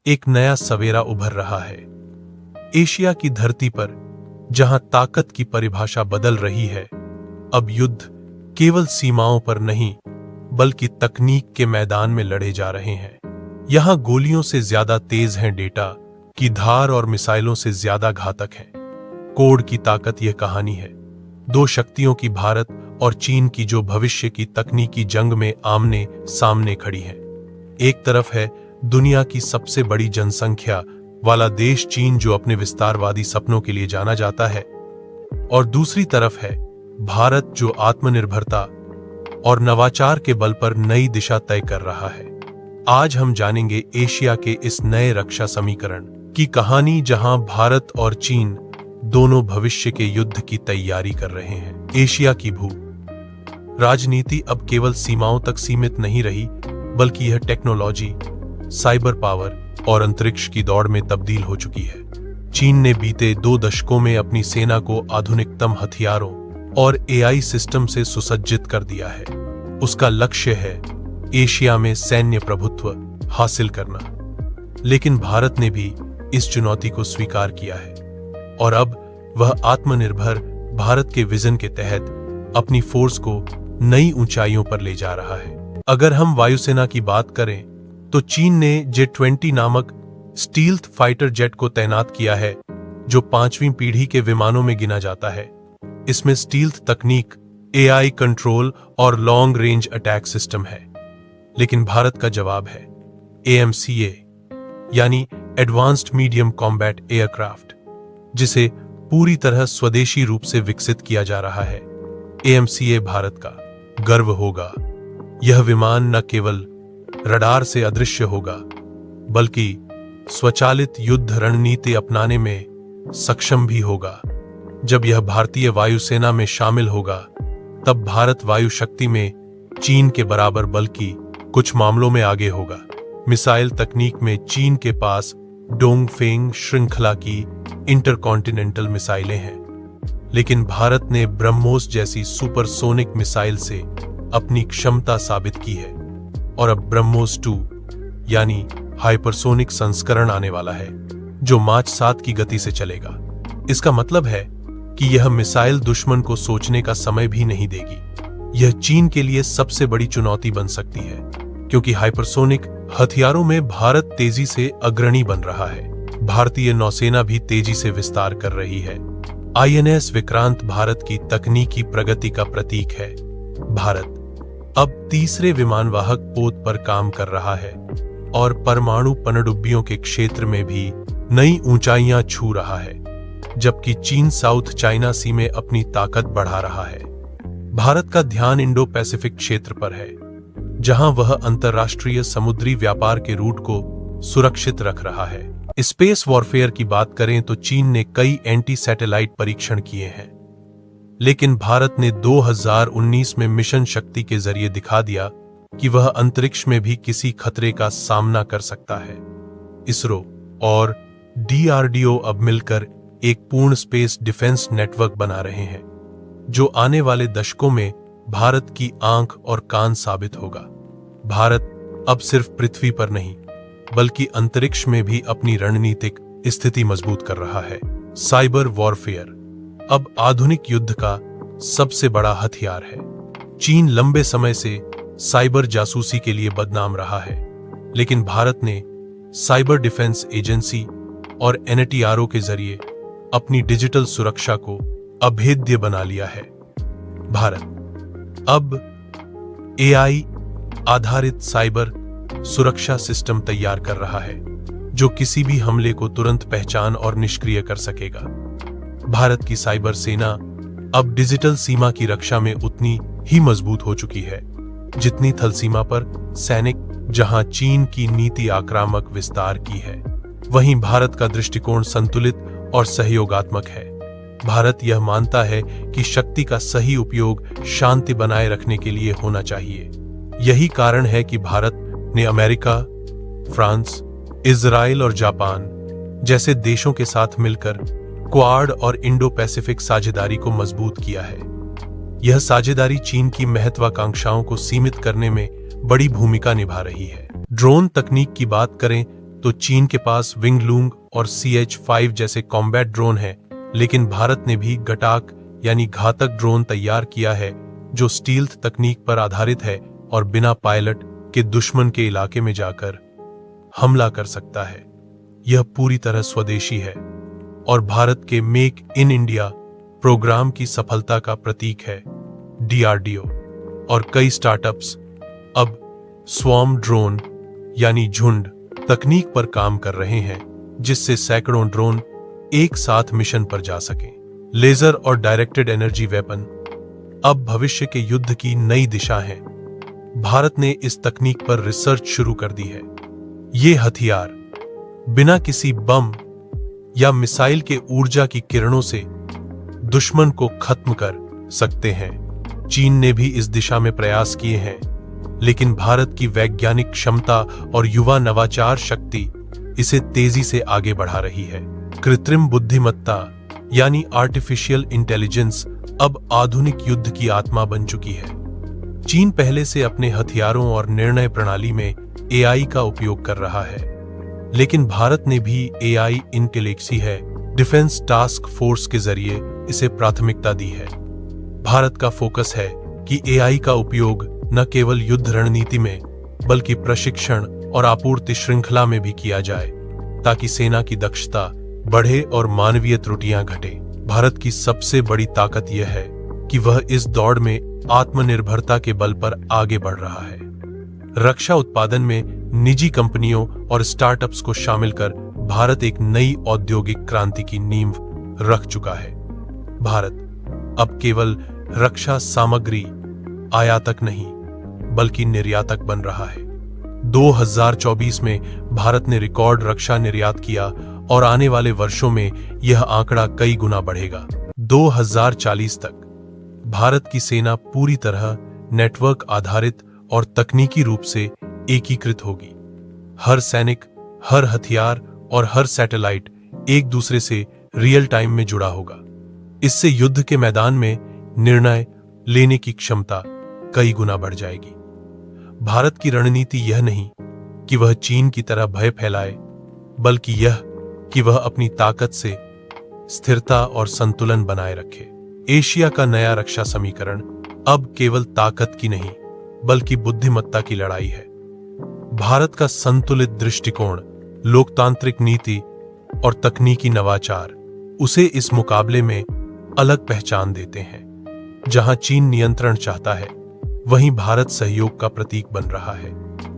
एक नया सवेरा उभर रहा है। एशिया की धरती पर जहां ताकत की परिभाषा बदल रही है, अब युद्ध केवल सीमाओं पर नहीं बल्कि तकनीक के मैदान में लड़े जा रहे हैं। यहां गोलियों से ज्यादा तेज हैं डेटा की धार और मिसाइलों से ज्यादा घातक है कोड की ताकत। यह कहानी है दो शक्तियों की, भारत और चीन की, जो भविष्य की तकनीकी जंग में आमने सामने खड़ी है। एक तरफ है दुनिया की सबसे बड़ी जनसंख्या वाला देश चीन, जो अपने विस्तारवादी सपनों के लिए जाना जाता है, और दूसरी तरफ है भारत, जो आत्मनिर्भरता और नवाचार के बल पर नई दिशा तय कर रहा है। आज हम जानेंगे एशिया के इस नए रक्षा समीकरण की कहानी, जहां भारत और चीन दोनों भविष्य के युद्ध की तैयारी कर रहे हैं। एशिया की भू राजनीति अब केवल सीमाओं तक सीमित नहीं रही, बल्कि यह टेक्नोलॉजी, साइबर पावर और अंतरिक्ष की दौड़ में तब्दील हो चुकी है। चीन ने बीते 2 दशकों में अपनी सेना को आधुनिकतम हथियारों और एआई सिस्टम से सुसज्जित कर दिया है। उसका लक्ष्य है एशिया में सैन्य प्रभुत्व हासिल करना। लेकिन भारत ने भी इस चुनौती को स्वीकार किया है और अब वह आत्मनिर्भर भारत के विजन के तहत अपनी फोर्स को नई ऊंचाइयों पर ले जा रहा है। अगर हम वायुसेना की बात करें तो चीन ने J-20 नामक स्टील्थ फाइटर जेट को तैनात किया है, जो 5वीं पीढ़ी के विमानों में गिना जाता है। इसमें स्टील्थ तकनीक, एआई कंट्रोल और लॉन्ग रेंज अटैक सिस्टम है। लेकिन भारत का जवाब है AMCA, यानी एडवांस्ड मीडियम कॉम्बैट एयरक्राफ्ट, जिसे पूरी तरह स्वदेशी रूप से विकसित किया जा रहा है। AMCA भारत का गर्व होगा। यह विमान न केवल रडार से अदृश्य होगा, बल्कि स्वचालित युद्ध रणनीति अपनाने में सक्षम भी होगा। जब यह भारतीय वायुसेना में शामिल होगा, तब भारत वायु शक्ति में चीन के बराबर, बल्कि कुछ मामलों में आगे होगा। मिसाइल तकनीक में चीन के पास डोंगफेंग श्रृंखला की इंटरकॉन्टिनेंटल मिसाइलें हैं, लेकिन भारत ने ब्रह्मोस जैसी सुपरसोनिक मिसाइल से अपनी क्षमता साबित की है। और अब ब्रह्मोस 2 यानी हाइपरसोनिक संस्करण आने वाला है, जो माच 7 की गति से चलेगा। इसका मतलब है कि यह मिसाइल दुश्मन को सोचने का समय भी नहीं देगी। यह चीन के लिए सबसे बड़ी चुनौती बन सकती है, क्योंकि हाइपरसोनिक हथियारों में भारत तेजी से अग्रणी बन रहा है। भारतीय नौसेना भी तेजी से विस्तार कर रही है। INS विक्रांत भारत की तकनीकी प्रगति का प्रतीक है। भारत अब तीसरे विमानवाहक पोत पर काम कर रहा है और परमाणु पनडुब्बियों के क्षेत्र में भी नई ऊंचाइयां छू रहा है, जबकि चीन साउथ चाइना सी में अपनी ताकत बढ़ा रहा है। भारत का ध्यान इंडो पैसिफिक क्षेत्र पर है, जहां वह अंतर्राष्ट्रीय समुद्री व्यापार के रूट को सुरक्षित रख रहा है। स्पेस वॉरफेयर की बात करें तो चीन ने कई एंटी सैटेलाइट परीक्षण किए हैं, लेकिन भारत ने 2019 में मिशन शक्ति के जरिए दिखा दिया कि वह अंतरिक्ष में भी किसी खतरे का सामना कर सकता है। इसरो और DRDO अब मिलकर एक पूर्ण स्पेस डिफेंस नेटवर्क बना रहे हैं, जो आने वाले दशकों में भारत की आंख और कान साबित होगा। भारत अब सिर्फ पृथ्वी पर नहीं, बल्कि अंतरिक्ष में भी अपनी रणनीतिक स्थिति मजबूत कर रहा है। साइबर वॉरफेयर अब आधुनिक युद्ध का सबसे बड़ा हथियार है। चीन लंबे समय से साइबर जासूसी के लिए बदनाम रहा है, लेकिन भारत ने साइबर डिफेंस एजेंसी और NTRO के जरिए अपनी डिजिटल सुरक्षा को अभेद्य बना लिया है। भारत अब AI आधारित साइबर सुरक्षा सिस्टम तैयार कर रहा है, जो किसी भी हमले को तुरंत पहचान और निष्क्रिय कर सकेगा। भारत की साइबर सेना अब डिजिटल सीमा की रक्षा में उतनी ही मजबूत हो चुकी है जितनी थल सीमा पर सैनिक, जहां चीन की नीति आक्रामक विस्तार की है, वहीं भारत का दृष्टिकोण संतुलित और सहयोगात्मक है। भारत यह मानता है कि शक्ति का सही उपयोग शांति बनाए रखने के लिए होना चाहिए। यही कारण है कि भारत ने अमेरिका, फ्रांस, इजराइल और जापान जैसे देशों के साथ मिलकर क्वाड और इंडो पैसिफिक साझेदारी को मजबूत किया है। यह साझेदारी चीन की महत्वाकांक्षाओं को सीमित करने में बड़ी भूमिका निभा रही है। ड्रोन तकनीक की बात करें तो चीन के पास विंगलूंग और CH-5 जैसे कॉम्बैट ड्रोन हैं, लेकिन भारत ने भी गटाक यानी घातक ड्रोन तैयार किया है जो स्टील्थ तकनीक पर आधारित है और बिना पायलट के दुश्मन के इलाके में जाकर हमला कर सकता है। यह पूरी तरह स्वदेशी है और भारत के मेक इन इंडिया प्रोग्राम की सफलता का प्रतीक है। DRDO और कई स्टार्टअप्स अब स्वॉर्म ड्रोन यानी झुंड तकनीक पर काम कर रहे हैं, जिससे सैकड़ों ड्रोन एक साथ मिशन पर जा सकें। लेजर और डायरेक्टेड एनर्जी वेपन अब भविष्य के युद्ध की नई दिशा है। भारत ने इस तकनीक पर रिसर्च शुरू कर दी है। ये हथियार बिना किसी बम या मिसाइल के ऊर्जा की किरणों से दुश्मन को खत्म कर सकते हैं। चीन ने भी इस दिशा में प्रयास किए हैं, लेकिन भारत की वैज्ञानिक क्षमता और युवा नवाचार शक्ति इसे तेजी से आगे बढ़ा रही है। कृत्रिम बुद्धिमत्ता यानी आर्टिफिशियल इंटेलिजेंस अब आधुनिक युद्ध की आत्मा बन चुकी है। चीन पहले से अपने हथियारों और निर्णय प्रणाली में AI का उपयोग कर रहा है, लेकिन भारत ने भी AI इंटेलेक्सी है डिफेंस टास्क फोर्स के जरिए इसे प्राथमिकता दी है। भारत का फोकस है कि AI का उपयोग न केवल युद्ध रणनीति में बल्कि प्रशिक्षण और आपूर्ति श्रृंखला में भी किया जाए, ताकि सेना की दक्षता बढ़े और मानवीय त्रुटियां घटे। भारत की सबसे बड़ी ताकत यह है कि वह इस दौड़ में आत्मनिर्भरता के बल पर आगे बढ़ रहा है। रक्षा उत्पादन में निजी कंपनियों और स्टार्टअप्स को शामिल कर भारत एक नई औद्योगिक क्रांति की नींव रख चुका है। भारत अब केवल रक्षा सामग्री आयातक नहीं बल्कि निर्यातक बन रहा है। 2024 में भारत ने रिकॉर्ड रक्षा निर्यात किया और आने वाले वर्षों में यह आंकड़ा कई गुना बढ़ेगा। 2040 तक भारत की सेना पूरी तरह नेटवर्क आधारित और तकनीकी रूप से एकीकृत होगी। हर सैनिक, हर हथियार और हर सैटेलाइट एक दूसरे से रियल टाइम में जुड़ा होगा। इससे युद्ध के मैदान में निर्णय लेने की क्षमता कई गुना बढ़ जाएगी। भारत की रणनीति यह नहीं कि वह चीन की तरह भय फैलाए, बल्कि यह कि वह अपनी ताकत से स्थिरता और संतुलन बनाए रखे। एशिया का नया रक्षा समीकरण अब केवल ताकत की नहीं बल्कि बुद्धिमत्ता की लड़ाई है। भारत का संतुलित दृष्टिकोण, लोकतांत्रिक नीति और तकनीकी नवाचार उसे इस मुकाबले में अलग पहचान देते हैं। जहां चीन नियंत्रण चाहता है, वहीं भारत सहयोग का प्रतीक बन रहा है।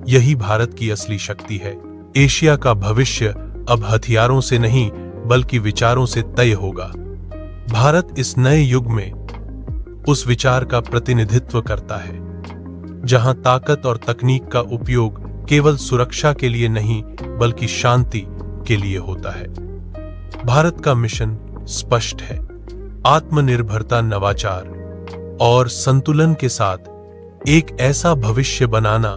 यही भारत की असली शक्ति है। एशिया का भविष्य अब हथियारों से नहीं बल्कि विचारों से तय होगा। भारत इस नए युग में उस विचार का प्रतिनिधित्व करता है जहां ताकत और तकनीक का उपयोग केवल सुरक्षा के लिए नहीं बल्कि शांति के लिए होता है। भारत का मिशन स्पष्ट है, आत्मनिर्भरता, नवाचार और संतुलन के साथ एक ऐसा भविष्य बनाना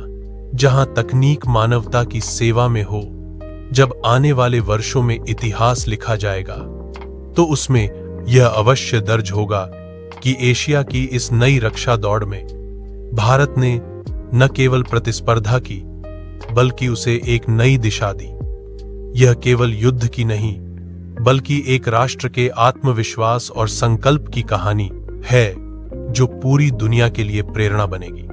जहां तकनीक मानवता की सेवा में हो। जब आने वाले वर्षों में इतिहास लिखा जाएगा तो उसमें यह अवश्य दर्ज होगा कि एशिया की इस नई रक्षा दौड़ में भारत ने न केवल प्रतिस्पर्धा की बल्कि उसे एक नई दिशा दी। यह केवल युद्ध की नहीं बल्कि एक राष्ट्र के आत्मविश्वास और संकल्प की कहानी है जो पूरी दुनिया के लिए प्रेरणा बनेगी।